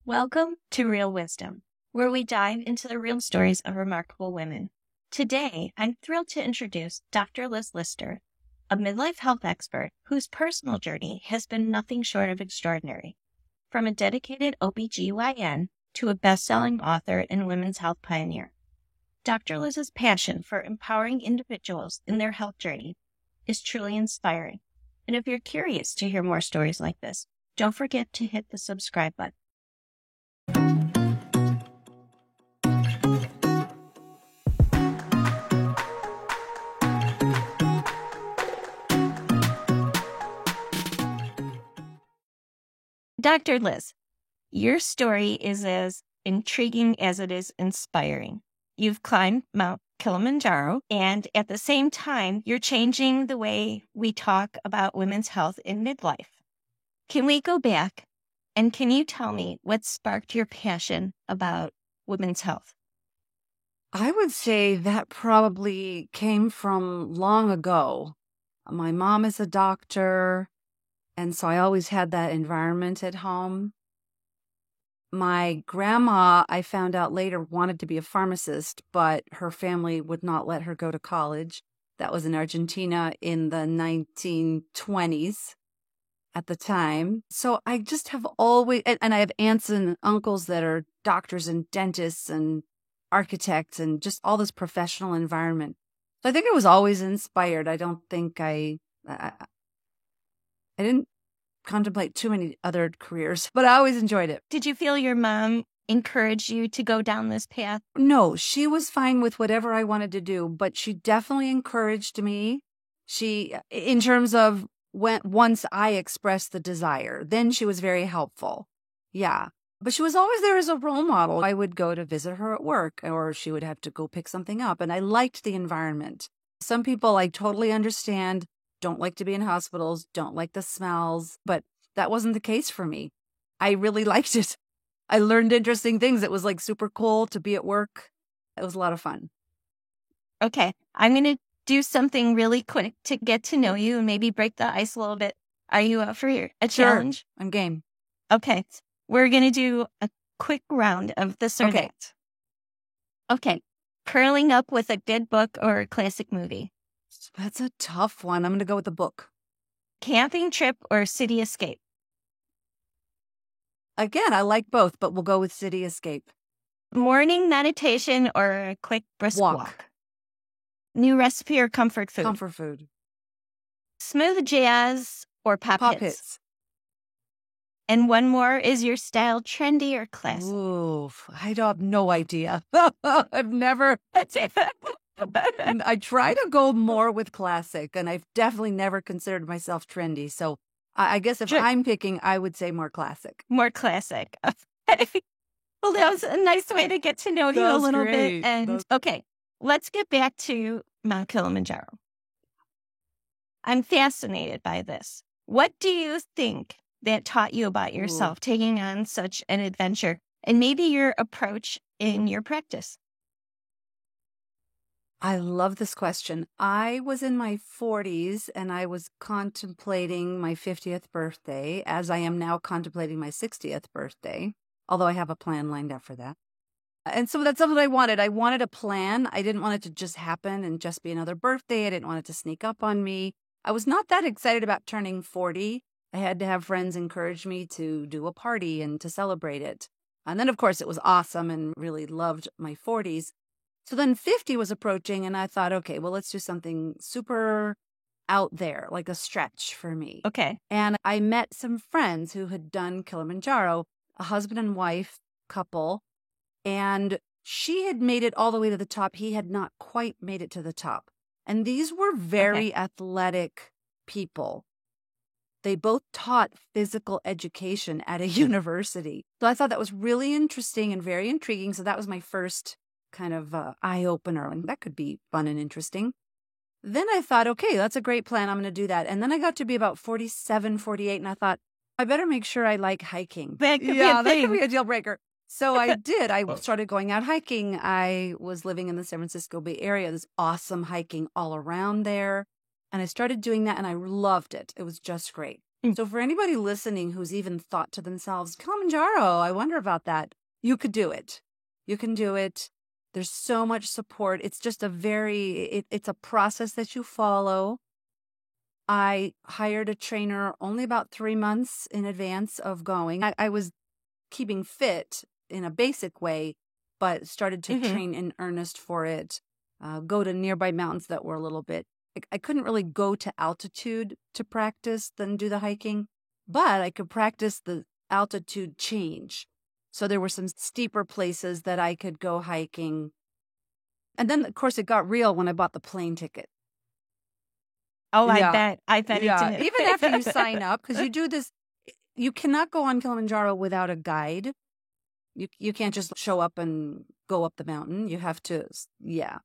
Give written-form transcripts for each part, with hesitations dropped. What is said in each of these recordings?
Welcome to Real Wisdom, where we dive into the real stories of remarkable women. Today, I'm thrilled to introduce Dr. Liz Lister, a midlife health expert whose personal journey has been nothing short of extraordinary. From a dedicated OBGYN to a best-selling author and women's health pioneer, Dr. Liz's passion for empowering individuals in their health journey is truly inspiring. And if you're curious to hear more stories like this, don't forget to hit the subscribe button. Dr. Liz, your story is as intriguing as it is inspiring. You've climbed Mount Kilimanjaro, and at the same time, you're changing the way we talk about women's health in midlife. Can we go back, and can you tell me what sparked your passion about women's health? I would say that probably came from long ago. My mom is a doctor, and so I always had that environment at home. My grandma, I found out later, wanted to be a pharmacist, but her family would not let her go to college. That was in Argentina in the 1920s at the time. So I just have always, and I have aunts and uncles that are doctors and dentists and architects and just all this professional environment. So I think I was always inspired. I don't think I didn't contemplate too many other careers, but I always enjoyed it. Did you feel your mom encouraged you to go down this path? No, she was fine with whatever I wanted to do, but she definitely encouraged me. She, in terms of once I expressed the desire, then she was very helpful. Yeah. But she was always there as a role model. I would go to visit her at work, or she would have to go pick something up. And I liked the environment. Some people I totally understand, don't like to be in hospitals, don't like the smells, but that wasn't the case for me. I really liked it. I learned interesting things. It was like super cool to be at work. It was a lot of fun. Okay, I'm going to do something really quick to get to know you and maybe break the ice a little bit. Are you up for a challenge? Sure. I'm game. Okay, we're going to do a quick round of this or that. Okay, curling up with a good book or a classic movie? That's a tough one. I'm going to go with the book. Camping trip or city escape? Again, I like both, but we'll go with city escape. Morning meditation or a quick brisk walk? New recipe or comfort food? Comfort food. Smooth jazz or pop hits? Hits. And one more, is your style trendy or classic? Ooh, I have no idea. I've never... I try to go more with classic, and I've definitely never considered myself trendy. So I guess if I'm picking, I would say more classic. More classic. Well, that was a nice way to get to know you a little bit. And okay, let's get back to Mount Kilimanjaro. I'm fascinated by this. What do you think that taught you about yourself taking on such an adventure, and maybe your approach in your practice? I love this question. I was in my 40s and I was contemplating my 50th birthday, as I am now contemplating my 60th birthday, although I have a plan lined up for that. And so that's something I wanted. I wanted a plan. I didn't want it to just happen and just be another birthday. I didn't want it to sneak up on me. I was not that excited about turning 40. I had to have friends encourage me to do a party and to celebrate it. And then, of course, it was awesome and really loved my 40s. So then 50 was approaching, and I thought, okay, well, let's do something super out there, like a stretch for me. Okay. And I met some friends who had done Kilimanjaro, a husband and wife couple, and she had made it all the way to the top. He had not quite made it to the top. And these were very athletic people. They both taught physical education at a university. So I thought that was really interesting and very intriguing. So that was my first kind of eye-opener, and that could be fun and interesting. Then I thought, okay, that's a great plan. I'm going to do that. And then I got to be about 47, 48, and I thought, I better make sure I like hiking. That could be a deal breaker. So I did. I started going out hiking. I was living in the San Francisco Bay Area. There's awesome hiking all around there. And I started doing that, and I loved it. It was just great. So for anybody listening who's even thought to themselves, Kilimanjaro, I wonder about that. You could do it. You can do it. There's so much support. It's just it's a process that you follow. I hired a trainer only about 3 months in advance of going. I was keeping fit in a basic way, but started to train in earnest for it, go to nearby mountains that were a little bit. I couldn't really go to altitude to practice then do the hiking, but I could practice the altitude change. So there were some steeper places that I could go hiking. And then, of course, it got real when I bought the plane ticket. Oh, yeah. I bet yeah. it did. Even after you sign up, because you do this, you cannot go on Kilimanjaro without a guide. You can't just show up and go up the mountain. You have to, yeah.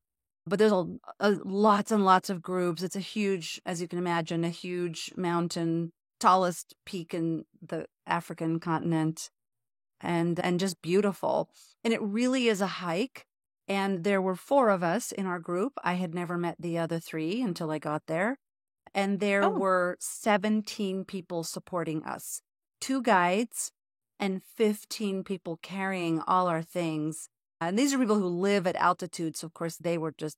But there's lots and lots of groups. It's a huge, as you can imagine, a huge mountain, tallest peak in the African continent, and just beautiful. And it really is a hike. And there were 4 of us in our group. I had never met the other 3 until I got there. And there were 17 people supporting us, 2 guides and 15 people carrying all our things. And these are people who live at altitude. So, of course, they were just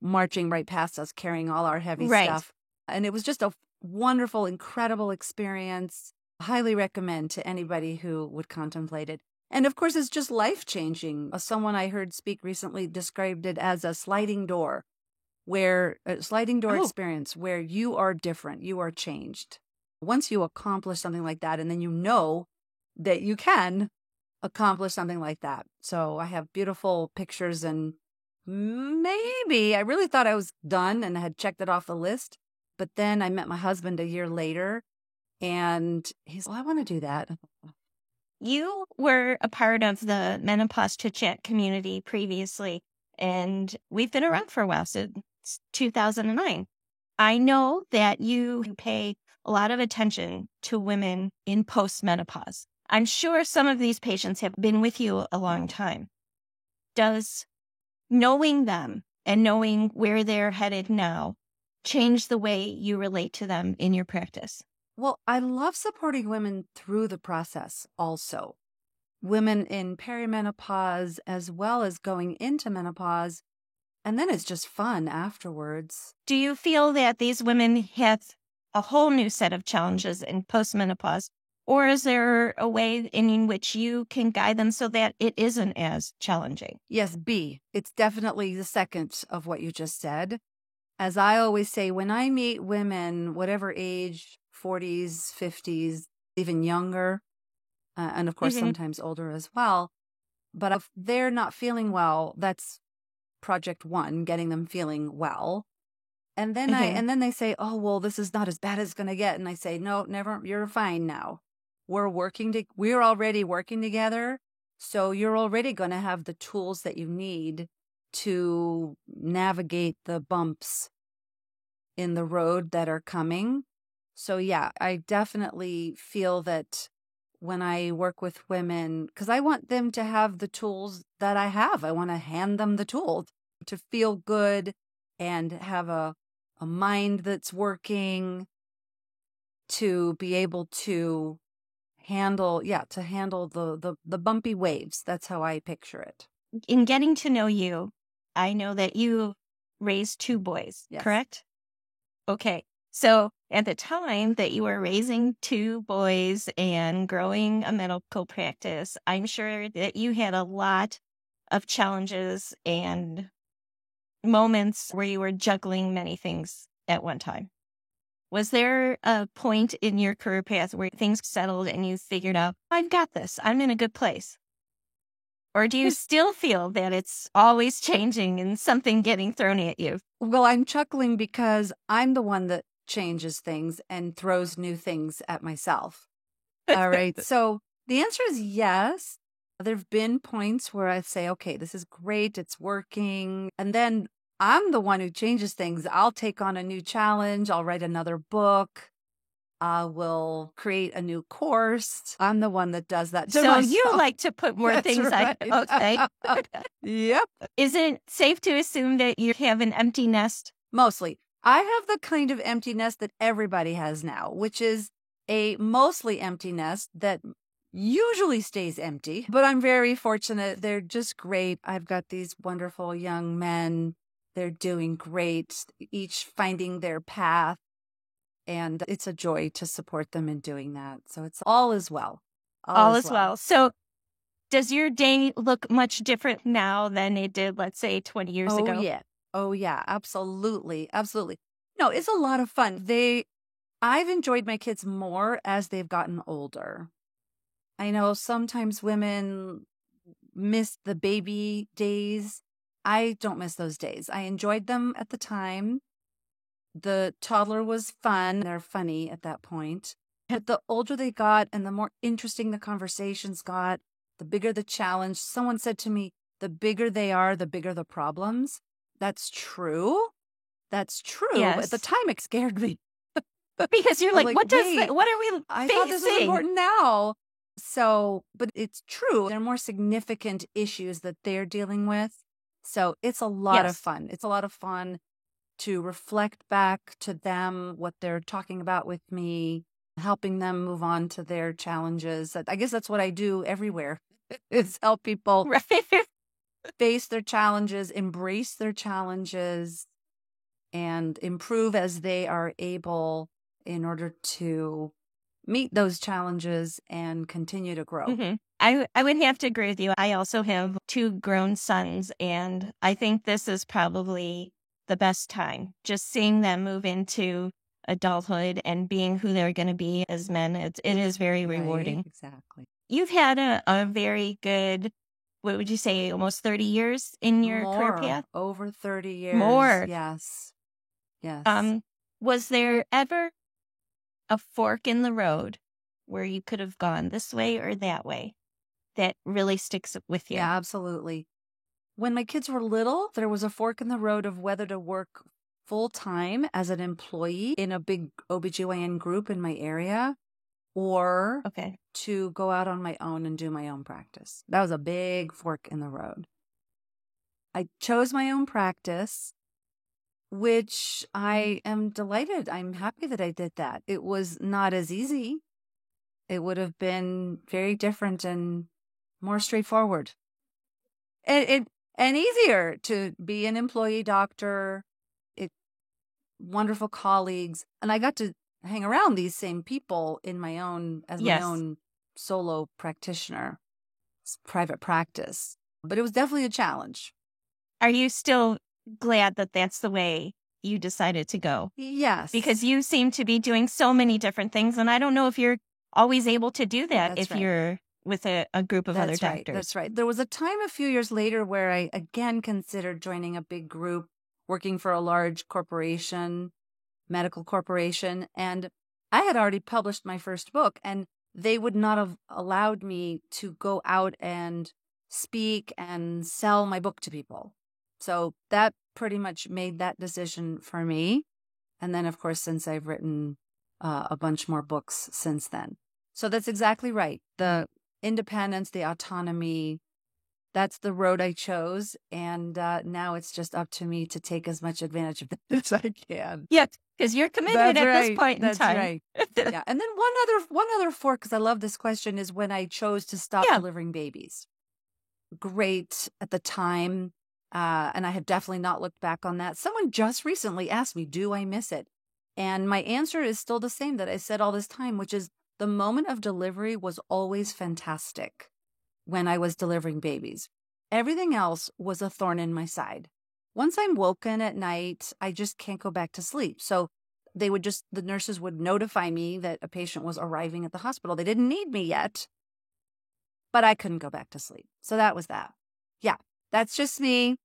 marching right past us, carrying all our heavy stuff. And it was just a wonderful, incredible experience. Highly recommend to anybody who would contemplate it. And of course, it's just life-changing. Someone I heard speak recently described it as a sliding door, experience where you are different, you are changed. Once you accomplish something like that, and then you know that you can accomplish something like that. So I have beautiful pictures, and maybe I really thought I was done and had checked it off the list. But then I met my husband a year later, and he's, I want to do that. You were a part of the Menopause Chit Chat community previously, and we've been around for a while, since 2009. I know that you pay a lot of attention to women in postmenopause. I'm sure some of these patients have been with you a long time. Does knowing them and knowing where they're headed now change the way you relate to them in your practice? Well, I love supporting women through the process also. Women in perimenopause as well as going into menopause. And then it's just fun afterwards. Do you feel that these women have a whole new set of challenges in postmenopause? Or is there a way in which you can guide them so that it isn't as challenging? Yes, B. It's definitely the second of what you just said. As I always say, when I meet women, whatever age, 40s, 50s, even younger, and of course sometimes older as well. But if they're not feeling well, that's project 1, getting them feeling well. And then then they say, oh, well, this is not as bad as it's going to get. And I say, no, never, you're fine now. We're already working together. So you're already going to have the tools that you need to navigate the bumps in the road that are coming. So yeah, I definitely feel that when I work with women, because I want them to have the tools that I have. I want to hand them the tools to feel good and have a mind that's working, to be able to handle the bumpy waves. That's how I picture it. In getting to know you, I know that you raised 2 boys, correct? Okay. So at the time that you were raising 2 boys and growing a medical practice, I'm sure that you had a lot of challenges and moments where you were juggling many things at one time. Was there a point in your career path where things settled and you figured out, I've got this, I'm in a good place? Or do you still feel that it's always changing and something getting thrown at you? Well, I'm chuckling because I'm the one that changes things and throws new things at myself. All right. So the answer is yes. There have been points where I say, okay, this is great. It's working. And then I'm the one who changes things. I'll take on a new challenge. I'll write another book. I will create a new course. I'm the one that does that. So you like to put more things right. Okay. Yep. Is it safe to assume that you have an empty nest? Mostly. I have the kind of empty nest that everybody has now, which is a mostly empty nest that usually stays empty, but I'm very fortunate. They're just great. I've got these wonderful young men. They're doing great, each finding their path. And it's a joy to support them in doing that. So it's all is well. All is well. So does your day look much different now than it did, let's say, 20 years ago? Oh, yeah. Absolutely. Absolutely. No, it's a lot of fun. I've enjoyed my kids more as they've gotten older. I know sometimes women miss the baby days. I don't miss those days. I enjoyed them at the time. The toddler was fun. They're funny at that point. But the older they got and the more interesting the conversations got, the bigger the challenge. Someone said to me, the bigger they are, the bigger the problems. That's true. That's true. Yes. At the time, it scared me. Because you're like, what are we I facing? thought this was important now. So, but it's true. There are more significant issues that they're dealing with. So it's a lot of fun. It's a lot of fun to reflect back to them what they're talking about with me, helping them move on to their challenges. I guess that's what I do everywhere is help people face their challenges, embrace their challenges, and improve as they are able in order to meet those challenges and continue to grow. Mm-hmm. I would have to agree with you. I also have 2 grown sons, and I think this is probably the best time. Just seeing them move into adulthood and being who they're going to be as men, it is very rewarding. Right, exactly. You've had a very good, what would you say, almost 30 years in your career path? Over 30 years. More. Yes. Was there ever a fork in the road where you could have gone this way or that way that really sticks with you? Yeah, absolutely. When my kids were little, there was a fork in the road of whether to work full-time as an employee in a big OBGYN group in my area or to go out on my own and do my own practice. That was a big fork in the road. I chose my own practice, which I am delighted. I'm happy that I did that. It was not as easy. It would have been very different and more straightforward. And easier to be an employee doctor, wonderful colleagues. And I got to hang around these same people in my own solo practitioner, private practice. But it was definitely a challenge. Are you still glad that that's the way you decided to go? Yes. Because you seem to be doing so many different things. And I don't know if you're always able to do that you're with a group of other doctors. That's right. There was a time a few years later where I again considered joining a big group, working for a large corporation, medical corporation. And I had already published my first book, and they would not have allowed me to go out and speak and sell my book to people. So that pretty much made that decision for me. And then, of course, since I've written a bunch more books since then. So that's exactly right. The independence, the autonomy, that's the road I chose. And now it's just up to me to take as much advantage of that as I can. Yeah, because you're committed this point in time. Right. Yeah. And then one other fork, because I love this question, is when I chose to stop delivering babies. Great at the time. And I have definitely not looked back on that. Someone just recently asked me, do I miss it? And my answer is still the same that I said all this time, which is the moment of delivery was always fantastic when I was delivering babies. Everything else was a thorn in my side. Once I'm woken at night, I just can't go back to sleep. So the nurses would notify me that a patient was arriving at the hospital. They didn't need me yet, but I couldn't go back to sleep. So that was that. Yeah, that's just me,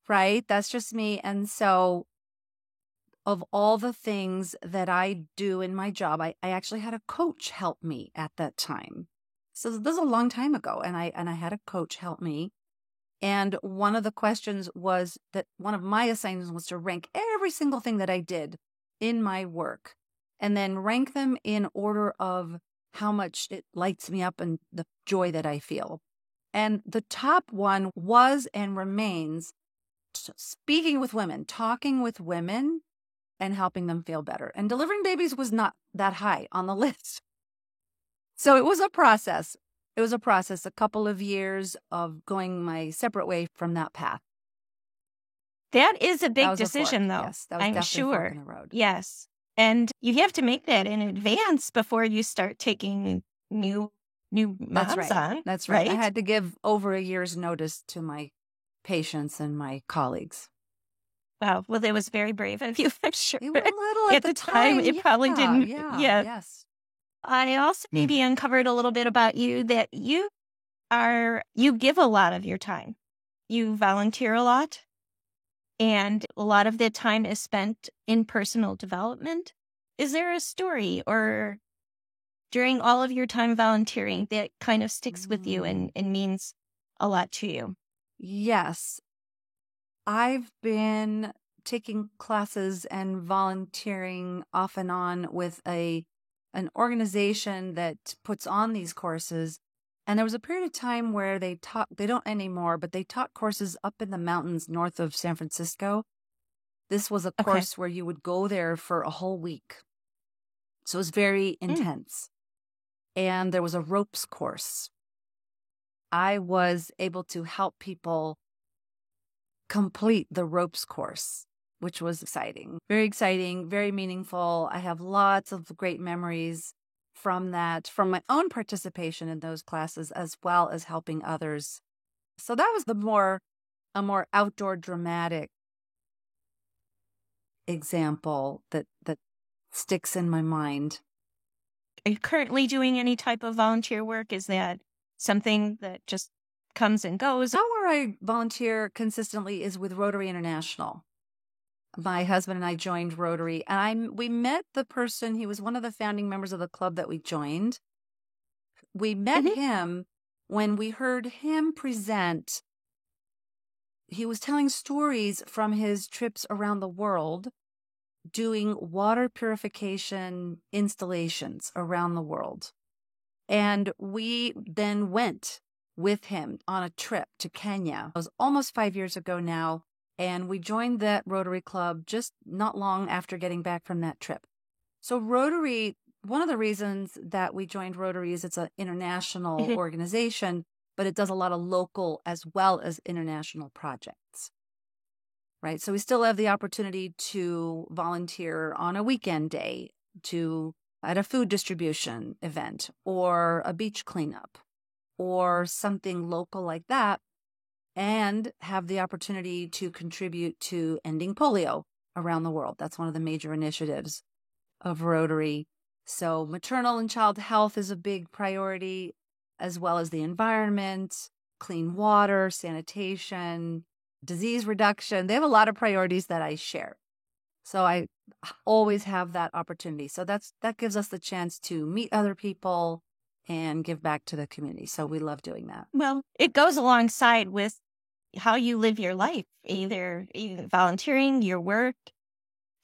right? That's just me. And so of all the things that I do in my job, I actually had a coach help me at that time. So this was a long time ago, and I had a coach help me. And one of the questions was that one of my assignments was to rank every single thing that I did in my work and then rank them in order of how much it lights me up and the joy that I feel. And the top one was and remains speaking with women, talking with women and helping them feel better. And delivering babies was not that high on the list. So it was a process. It was a process, a couple of years of going my separate way from that path. That is a That big was a decision, fork. though. Yes, that was I'm definitely a fork sure. in the road. Yes. And you have to make that in advance before you start taking new That's moms right. on. That's right. I Right? had to give over a year's notice to my patients and my colleagues. Wow. Well, that was very brave of you, I'm sure. It was a little At the time, it probably didn't. Yeah. Yes. I also maybe uncovered a little bit about you that you give a lot of your time. You volunteer a lot, and a lot of the time is spent in personal development. Is there a story or during all of your time volunteering that kind of sticks with you and means a lot to you? Yes. I've been taking classes and volunteering off and on with an organization that puts on these courses. And there was a period of time where they don't anymore, but they taught courses up in the mountains north of San Francisco. This was a course where you would go there for a whole week. So it was very intense. And there was a ropes course. I was able to help people complete the ropes course, which was exciting, very meaningful. I have lots of great memories from that, from my own participation in those classes, as well as helping others. So that was a more outdoor dramatic example that sticks in my mind. Are you currently doing any type of volunteer work? Is that something that just comes and goes? Now where I volunteer consistently is with Rotary International. My husband and I joined Rotary, and we met the person. He was one of the founding members of the club that we joined. We met him when we heard him present. He was telling stories from his trips around the world, doing water purification installations around the world. And we then went with him on a trip to Kenya. It was almost 5 years ago now. And we joined that Rotary Club just not long after getting back from that trip. So Rotary, one of the reasons that we joined Rotary is it's an international organization, but it does a lot of local as well as international projects. Right. So we still have the opportunity to volunteer on a weekend day at a food distribution event or a beach cleanup or something local like that, and have the opportunity to contribute to ending polio around the world. That's one of the major initiatives of Rotary. So maternal and child health is a big priority, as well as the environment, clean water, sanitation, disease reduction. They have a lot of priorities that I share. So I always have that opportunity. So that gives us the chance to meet other people and give back to the community. So we love doing that. Well, it goes alongside with how you live your life, either volunteering, your work,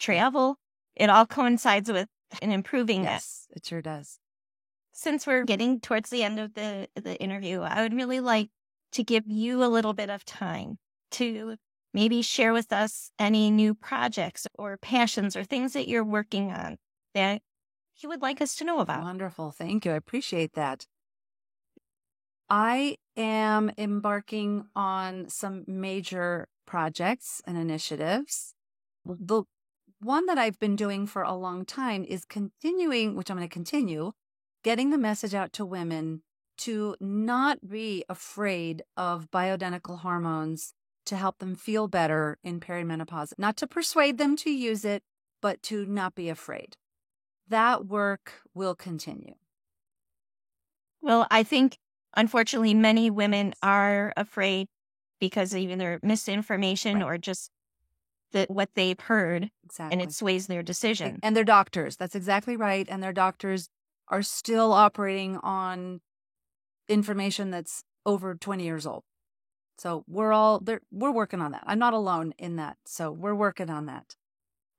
travel. It all coincides with an improving that. Yes, it sure does. Since we're getting towards the end of the interview, I would really like to give you a little bit of time to maybe share with us any new projects or passions or things that you're working on that you would like us to know about. Wonderful. Thank you. I appreciate that. I am embarking on some major projects and initiatives. The one that I've been doing for a long time is continuing, which I'm going to continue, getting the message out to women to not be afraid of bioidentical hormones to help them feel better in perimenopause. Not to persuade them to use it, but to not be afraid. That work will continue. Well, I think, unfortunately, many women are afraid because of either misinformation or just what they've heard, and it sways their decision. And their doctors. That's exactly right. And their doctors are still operating on information that's over 20 years old. So we're working on that. I'm not alone in that. So we're working on that.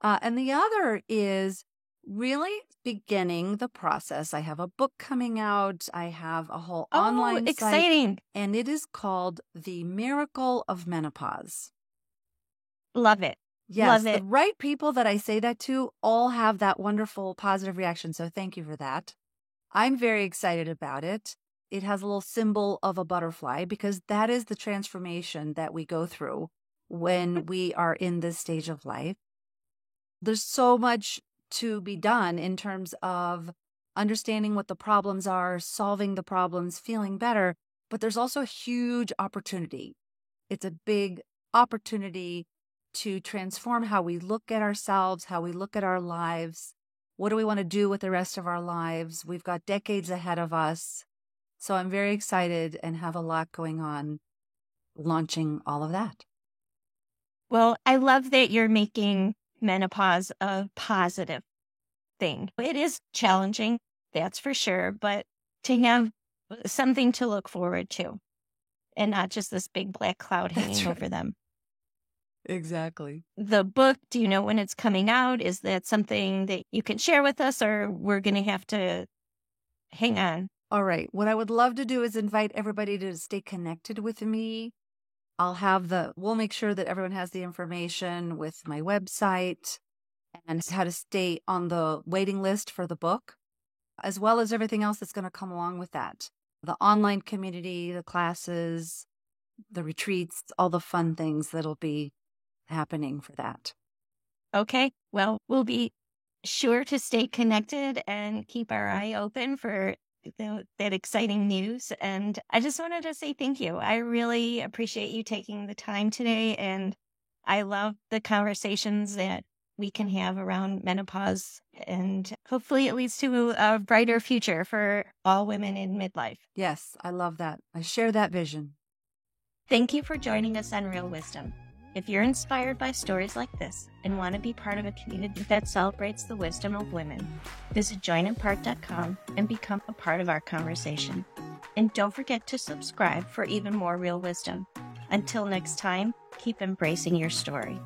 And the other is really beginning the process. I have a book coming out. I have a whole online site. Exciting. And it is called The Miracle of Menopause. Love it. Yes, Love the it. right people that I say that to all have that wonderful positive reaction. So thank you for that. I'm very excited about it. It has a little symbol of a butterfly because that is the transformation that we go through when we are in this stage of life. There's so much to be done in terms of understanding what the problems are, solving the problems, feeling better, but there's also a huge opportunity. It's a big opportunity to transform how we look at ourselves, how we look at our lives. What do we want to do with the rest of our lives? We've got decades ahead of us. So I'm very excited and have a lot going on launching all of that. Well, I love that you're making menopause a positive thing. It is challenging, that's for sure, but to have something to look forward to and not just this big black cloud hanging over them. Exactly. The book, do you know when it's coming out? Is that something that you can share with us, or we're going to have to hang on? All right. What I would love to do is invite everybody to stay connected with me. We'll make sure that everyone has the information with my website and how to stay on the waiting list for the book, as well as everything else that's going to come along with that. The online community, the classes, the retreats, all the fun things that'll be happening for that. Okay. Well, we'll be sure to stay connected and keep our eye open for that exciting news. And I just wanted to say thank you. I really appreciate you taking the time today. And I love the conversations that we can have around menopause, and hopefully it leads to a brighter future for all women in midlife. Yes, I love that. I share that vision. Thank you for joining us on Real Wisdom. If you're inspired by stories like this and want to be part of a community that celebrates the wisdom of women, visit joinimpart.com and become a part of our conversation. And don't forget to subscribe for even more real wisdom. Until next time, keep embracing your story.